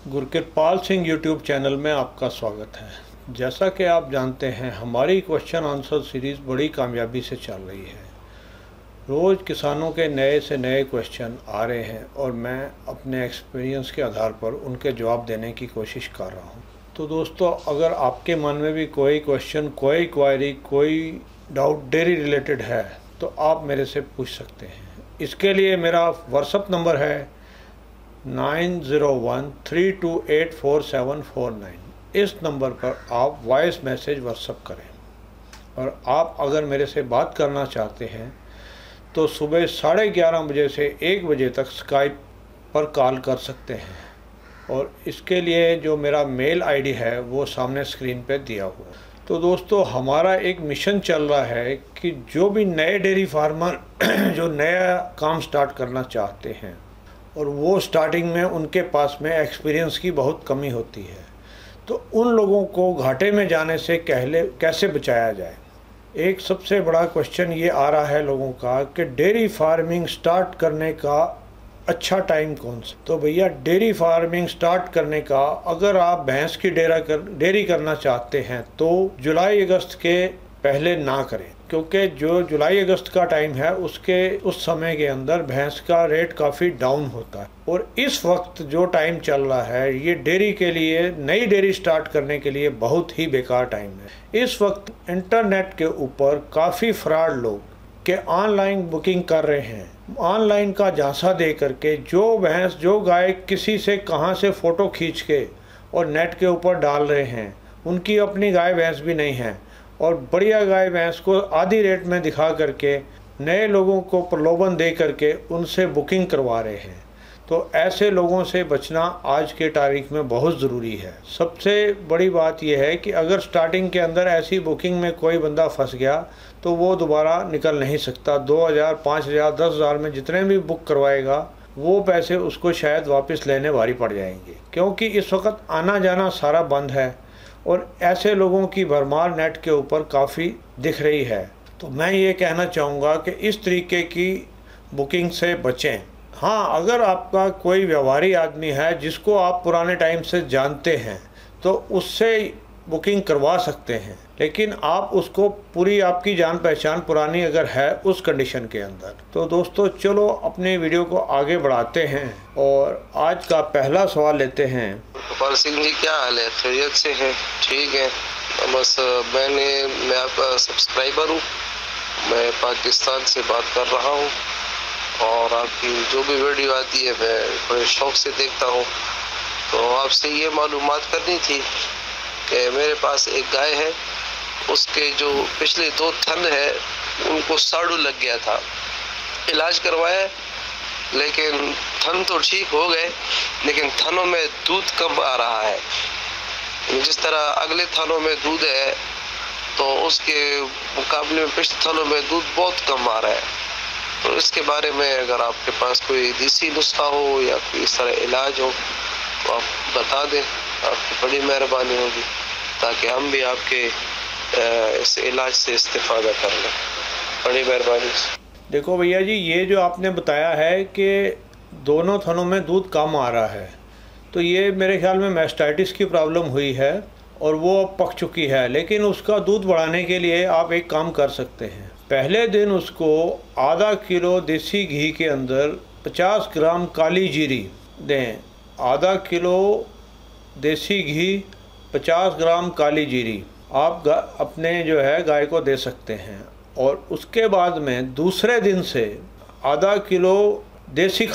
गुरकिरपाल Singh YouTube channel में आपका स्वागत है। जैसा कि आप जानते हैं, हमारी क्वेश्चन आंसर सीरीज़ बड़ी कामयाबी से चल रही है। रोज़ किसानों के नए से नए क्वेश्चन आ रहे हैं और मैं अपने एक्सपीरियंस के आधार पर उनके जवाब देने की कोशिश कर रहा हूं। तो दोस्तों, अगर आपके मन में भी कोई क्वेश्चन, कोई क्वायरी, कोई डाउट डेयरी रिलेटेड है तो आप मेरे से पूछ सकते हैं। इसके लिए मेरा व्हाट्सअप नंबर है 9013284749। इस नंबर पर आप वॉइस मैसेज व्हाट्सअप करें। और आप अगर मेरे से बात करना चाहते हैं तो सुबह 11:30 बजे से 1 बजे तक स्काइप पर कॉल कर सकते हैं। और इसके लिए जो मेरा मेल आईडी है वो सामने स्क्रीन पे दिया हुआ है। तो दोस्तों, हमारा एक मिशन चल रहा है कि जो भी नए डेयरी फार्मर जो नया काम स्टार्ट करना चाहते हैं और वो स्टार्टिंग में उनके पास में एक्सपीरियंस की बहुत कमी होती है, तो उन लोगों को घाटे में जाने से कैसे बचाया जाए। एक सबसे बड़ा क्वेश्चन ये आ रहा है लोगों का कि डेयरी फार्मिंग स्टार्ट करने का अच्छा टाइम कौन सा। तो भैया, डेयरी फार्मिंग स्टार्ट करने का, अगर आप भैंस की डेयरी करना चाहते हैं तो जुलाई अगस्त के पहले ना करें, क्योंकि जो जुलाई अगस्त का टाइम है उस समय के अंदर भैंस का रेट काफ़ी डाउन होता है। और इस वक्त जो टाइम चल रहा है ये डेयरी के लिए, नई डेयरी स्टार्ट करने के लिए बहुत ही बेकार टाइम है। इस वक्त इंटरनेट के ऊपर काफ़ी फ्रॉड लोग के ऑनलाइन बुकिंग कर रहे हैं। ऑनलाइन का झांसा दे करके जो भैंस, जो गाय किसी से कहां से फ़ोटो खींच के और नेट के ऊपर डाल रहे हैं, उनकी अपनी गाय भैंस भी नहीं है, और बढ़िया गाय भैंस को आधी रेट में दिखा करके नए लोगों को प्रलोभन दे करके उनसे बुकिंग करवा रहे हैं। तो ऐसे लोगों से बचना आज के तारीख में बहुत ज़रूरी है। सबसे बड़ी बात यह है कि अगर स्टार्टिंग के अंदर ऐसी बुकिंग में कोई बंदा फंस गया तो वो दोबारा निकल नहीं सकता। 2000, 5000, 10,000 में जितने भी बुक करवाएगा वो पैसे उसको शायद वापस लेने भारी पड़ जाएंगे, क्योंकि इस वक्त आना जाना सारा बंद है और ऐसे लोगों की भरमार नेट के ऊपर काफ़ी दिख रही है। तो मैं ये कहना चाहूँगा कि इस तरीके की बुकिंग से बचें। हाँ, अगर आपका कोई व्यवहारी आदमी है जिसको आप पुराने टाइम से जानते हैं तो उससे बुकिंग करवा सकते हैं, लेकिन आप उसको पूरी, आपकी जान पहचान पुरानी अगर है उस कंडीशन के अंदर। तो दोस्तों, चलो अपने वीडियो को आगे बढ़ाते हैं और आज का पहला सवाल लेते हैं। गोपाल सिंह जी, क्या हाल है? खैरियत से है? ठीक है। बस मैं आपका सब्सक्राइबर हूँ। मैं पाकिस्तान से बात कर रहा हूँ और आपकी जो भी वीडियो आती है मैं बड़े शौक से देखता हूँ। तो आपसे ये मालूमात करनी थी कि मेरे पास एक गाय है, उसके जो पिछले 2 थन है उनको साड़ू लग गया था। इलाज करवाया लेकिन थन तो ठीक हो गए, लेकिन थनों में दूध कम आ रहा है। जिस तरह अगले थनों में दूध है तो उसके मुकाबले में पिछले थनों में दूध बहुत कम आ रहा है। तो इसके बारे में अगर आपके पास कोई देसी नुस्खा हो या कोई इस तरह इलाज हो तो आप बता दें, आपकी बड़ी मेहरबानी होगी, ताकि हम भी आपके इस इलाज से इस्तेफादा कर लें। बड़ी मेहरबानी। देखो भैया जी, ये जो आपने बताया है कि दोनों थनों में दूध कम आ रहा है, तो ये मेरे ख्याल में मैस्टाइटिस की प्रॉब्लम हुई है और वो अब पक चुकी है। लेकिन उसका दूध बढ़ाने के लिए आप एक काम कर सकते हैं। पहले दिन उसको आधा किलो देसी घी के अंदर 50 ग्राम काली जीरी दें। आधा किलो देसी घी, 50 ग्राम काली जीरी आप अपने जो है गाय को दे सकते हैं। और उसके बाद में दूसरे दिन से आधा किलो देसी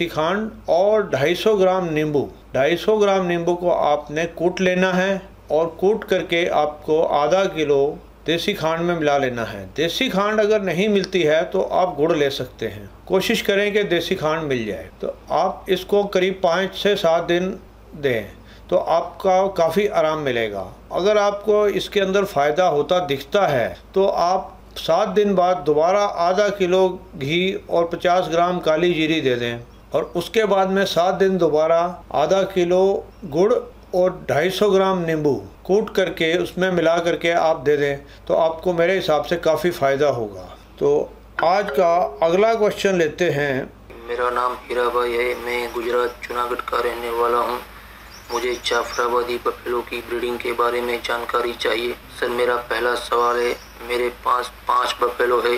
खांड और 250 ग्राम नींबू, 250 ग्राम नींबू को आपने कूट लेना है और कूट करके आपको आधा किलो देसी खांड में मिला लेना है। देसी खांड अगर नहीं मिलती है तो आप गुड़ ले सकते हैं। कोशिश करें कि देसी खांड मिल जाए। तो आप इसको करीब 5 से 7 दिन दें तो आपका काफ़ी आराम मिलेगा। अगर आपको इसके अंदर फ़ायदा होता दिखता है तो आप 7 दिन बाद दोबारा आधा किलो घी और 50 ग्राम काली जीरी दे दें और उसके बाद में 7 दिन दोबारा आधा किलो गुड़ और 250 ग्राम नींबू कूट करके उसमें मिला करके आप दे दें तो आपको मेरे हिसाब से काफ़ी फ़ायदा होगा। तो आज का अगला क्वेश्चन लेते हैं। मेरा नाम हीराभाई है। मैं गुजरात जूनागढ़ का रहने वाला हूँ। मुझे जाफराबादी बफेलो की ब्रीडिंग के बारे में जानकारी चाहिए। सर, मेरा पहला सवाल है, मेरे पास 5 बफेलो है,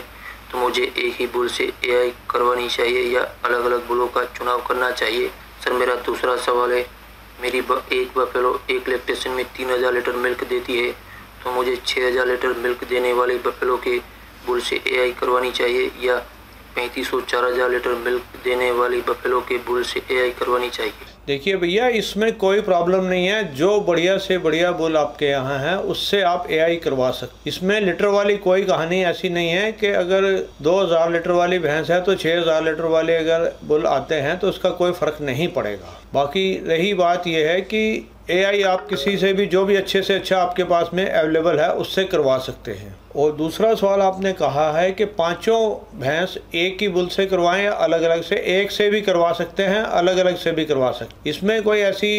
तो मुझे एक ही बुल से एआई करवानी चाहिए या अलग अलग बुलों का चुनाव करना चाहिए? सर, मेरा दूसरा सवाल है, मेरी एक बफेलो एक लैक्टेशन में 3000 लीटर मिल्क देती है, तो मुझे 6000 लीटर मिल्क देने वाले बफेलो के बुल से एआई करवानी चाहिए या 3500 4000 लीटर मिल्क देने वाली बफेलो के बुल से एआई करवानी चाहिए? देखिए भैया, इसमें कोई प्रॉब्लम नहीं है। जो बढ़िया से बढ़िया बुल आपके यहाँ है उससे आप एआई करवा सकते। इसमें लीटर वाली कोई कहानी ऐसी नहीं है कि अगर 2000 लीटर वाली भैंस है तो 6000 लीटर वाले अगर बुल आते हैं तो उसका कोई फ़र्क नहीं पड़ेगा। बाकी रही बात यह है कि एआई आप किसी से भी, जो भी अच्छे से अच्छा आपके पास में अवेलेबल है, उससे करवा सकते हैं। और दूसरा सवाल आपने कहा है कि 5 भैंस एक ही बुल से करवाएं या अलग अलग से? एक से भी करवा सकते हैं, अलग अलग से भी करवा सकते। इसमें कोई ऐसी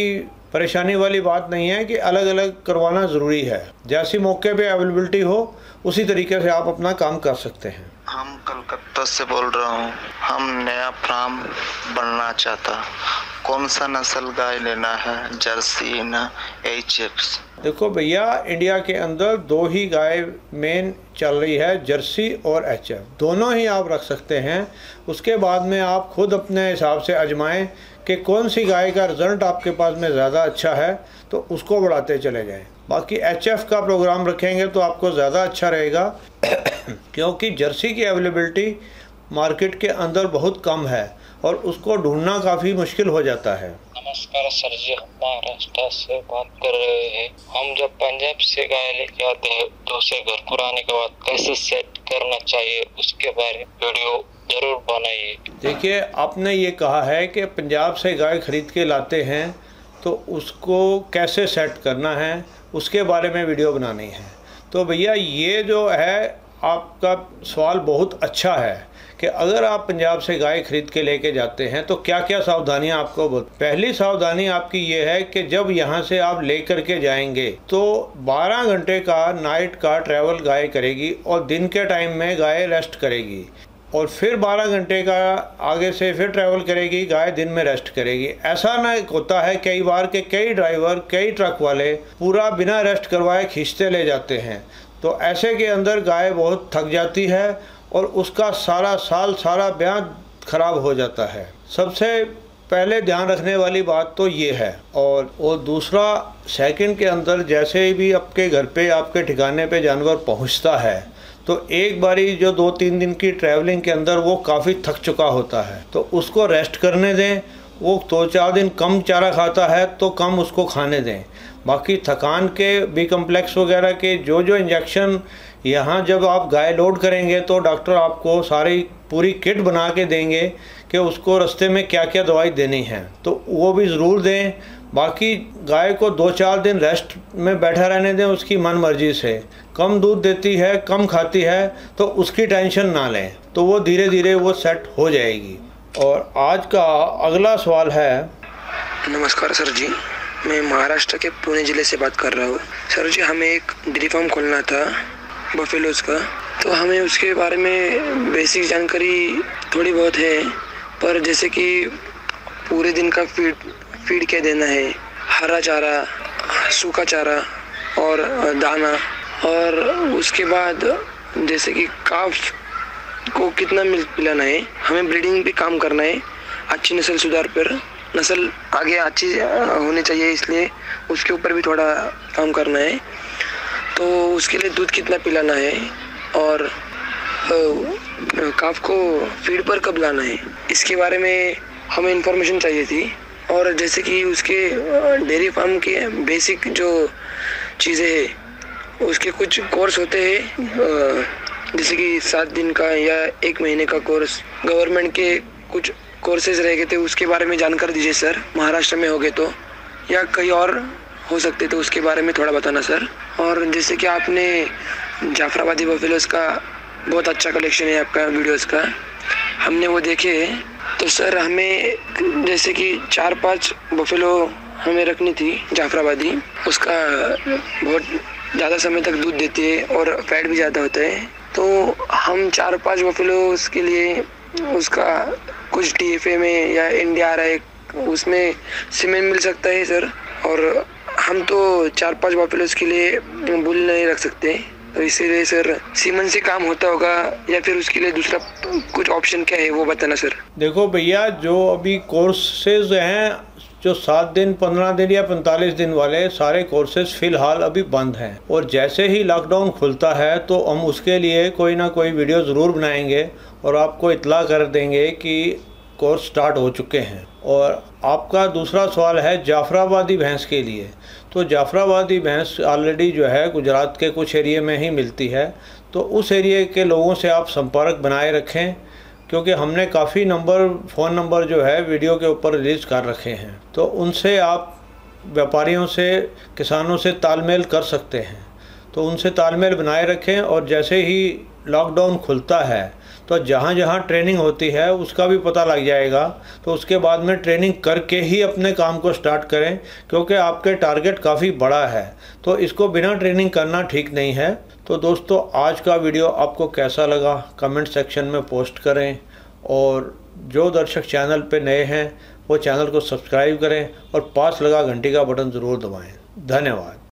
परेशानी वाली बात नहीं है कि अलग अलग करवाना ज़रूरी है। जैसी मौके पे अवेलेबिलिटी हो उसी तरीके से आप अपना काम कर सकते हैं। हम कलकत्ता से बोल रहा हूँ। हम नया फार्म बनना चाहता, कौन सा नस्ल गाय लेना है, जर्सी ना एचएफ? देखो भैया, इंडिया के अंदर 2 ही गाय मेन चल रही है, जर्सी और एचएफ। दोनों ही आप रख सकते हैं। उसके बाद में आप खुद अपने हिसाब से आजमाएं कि कौन सी गाय का रिजल्ट आपके पास में ज़्यादा अच्छा है, तो उसको बढ़ाते चले जाएं। बाकी एचएफ का प्रोग्राम रखेंगे तो आपको ज़्यादा अच्छा रहेगा क्योंकि जर्सी की अवेलेबिलिटी मार्केट के अंदर बहुत कम है और उसको ढूंढना काफ़ी मुश्किल हो जाता है। नमस्कार सर जी, हम महाराष्ट्र से बात कर रहे हैं। हम जब पंजाब से गाय लेके आते हैं तो उसे घर पर आने के बाद कैसे सेट करना चाहिए, उसके बारे में वीडियो जरूर बनाइए। देखिए, आपने ये कहा है कि पंजाब से गाय खरीद के लाते हैं तो उसको कैसे सेट करना है, उसके बारे में वीडियो बनानी है। तो भैया, ये जो है आपका सवाल बहुत अच्छा है कि अगर आप पंजाब से गाय खरीद के लेके जाते हैं तो क्या क्या सावधानियां आपको पहली सावधानी आपकी ये है कि जब यहाँ से आप ले कर के जाएंगे तो 12 घंटे का नाइट का ट्रैवल गाय करेगी और दिन के टाइम में गाय रेस्ट करेगी और फिर 12 घंटे का आगे से फिर ट्रैवल करेगी गाय, दिन में रेस्ट करेगी। ऐसा ना होता है कई बार के कई ड्राइवर, कई ट्रक वाले पूरा बिना रेस्ट करवाए खींचते ले जाते हैं, तो ऐसे के अंदर गाय बहुत थक जाती है और उसका सारा साल, सारा ब्याह खराब हो जाता है। सबसे पहले ध्यान रखने वाली बात तो ये है। और दूसरा, सेकंड के अंदर जैसे भी आपके घर पे, आपके ठिकाने पे जानवर पहुंचता है तो एक बारी जो 2-3 दिन की ट्रैवलिंग के अंदर वो काफ़ी थक चुका होता है, तो उसको रेस्ट करने दें। वो 2-4 दिन कम चारा खाता है तो कम उसको खाने दें। बाकी थकान के बी कम्प्लेक्स वगैरह के जो इंजेक्शन यहाँ जब आप गाय लोड करेंगे तो डॉक्टर आपको सारी पूरी किट बना के देंगे कि उसको रास्ते में क्या क्या दवाई देनी है, तो वो भी ज़रूर दें। बाकी गाय को 2-4 दिन रेस्ट में बैठा रहने दें उसकी मन मर्जी से। कम दूध देती है, कम खाती है, तो उसकी टेंशन ना लें, तो वो धीरे धीरे वो सेट हो जाएगी। और आज का अगला सवाल है। नमस्कार सर जी, मैं महाराष्ट्र के पुणे ज़िले से बात कर रहा हूँ। सर जी, हमें एक डेयरी फार्म खोलना था बफेलोज का, तो हमें उसके बारे में बेसिक जानकारी थोड़ी बहुत है, पर जैसे कि पूरे दिन का फीड क्या देना है, हरा चारा, सूखा चारा और दाना, और उसके बाद जैसे कि काफ को कितना मिल्क पिलाना है। हमें ब्रीडिंग पे काम करना है, अच्छी नस्ल सुधार पर, नस्ल आगे अच्छी होनी चाहिए, इसलिए उसके ऊपर भी थोड़ा काम करना है। तो उसके लिए दूध कितना पिलाना है और काफ को फीड पर कब लाना है, इसके बारे में हमें इंफॉर्मेशन चाहिए थी। और जैसे कि उसके डेयरी फार्म के बेसिक जो चीज़ें हैं उसके कुछ कोर्स होते हैं, जैसे कि 7 दिन का या 1 महीने का कोर्स, गवर्नमेंट के कुछ कोर्सेज रह गए थे, उसके बारे में जानकारी दीजिए सर। महाराष्ट्र में हो गए तो या कहीं और हो सकते तो उसके बारे में थोड़ा बताना सर। और जैसे कि आपने जाफराबादी बफेलोज का बहुत अच्छा कलेक्शन है आपका वीडियोस का, हमने वो देखे हैं। तो सर हमें जैसे कि 4-5 बफेलो हमें रखनी थी जाफराबादी, उसका बहुत ज़्यादा समय तक दूध देती है और फैट भी ज़्यादा होता है। तो हम 4-5 बफेलो उसके लिए उसका कुछ TFA में या इंडिया RI उसमें सीमेंट मिल सकता है सर। और हम तो 4-5 बफेलोज के लिए बुल नहीं रख सकते, तो इसीलिए सर सीमेंट से काम होता होगा या फिर उसके लिए दूसरा कुछ ऑप्शन क्या है वो बताना सर। देखो भैया, जो अभी कोर्सेज हैं जो 7 दिन, 15 दिन या 45 दिन वाले सारे कोर्सेज फ़िलहाल अभी बंद हैं, और जैसे ही लॉकडाउन खुलता है तो हम उसके लिए कोई ना कोई वीडियो ज़रूर बनाएंगे और आपको इत्तला कर देंगे कि कोर्स स्टार्ट हो चुके हैं। और आपका दूसरा सवाल है जाफराबादी भैंस के लिए, तो जाफराबादी भैंस ऑलरेडी जो है गुजरात के कुछ एरिए में ही मिलती है, तो उस एरिए के लोगों से आप संपर्क बनाए रखें, क्योंकि हमने काफ़ी फ़ोन नंबर जो है वीडियो के ऊपर रिलीज़ कर रखे हैं, तो उनसे आप व्यापारियों से, किसानों से तालमेल कर सकते हैं। तो उनसे तालमेल बनाए रखें, और जैसे ही लॉकडाउन खुलता है तो जहाँ जहाँ ट्रेनिंग होती है उसका भी पता लग जाएगा, तो उसके बाद में ट्रेनिंग करके ही अपने काम को स्टार्ट करें, क्योंकि आपके टारगेट काफ़ी बड़ा है, तो इसको बिना ट्रेनिंग करना ठीक नहीं है। तो दोस्तों, आज का वीडियो आपको कैसा लगा कमेंट सेक्शन में पोस्ट करें, और जो दर्शक चैनल पे नए हैं वो चैनल को सब्सक्राइब करें और पास लगा घंटी का बटन ज़रूर दबाएं। धन्यवाद।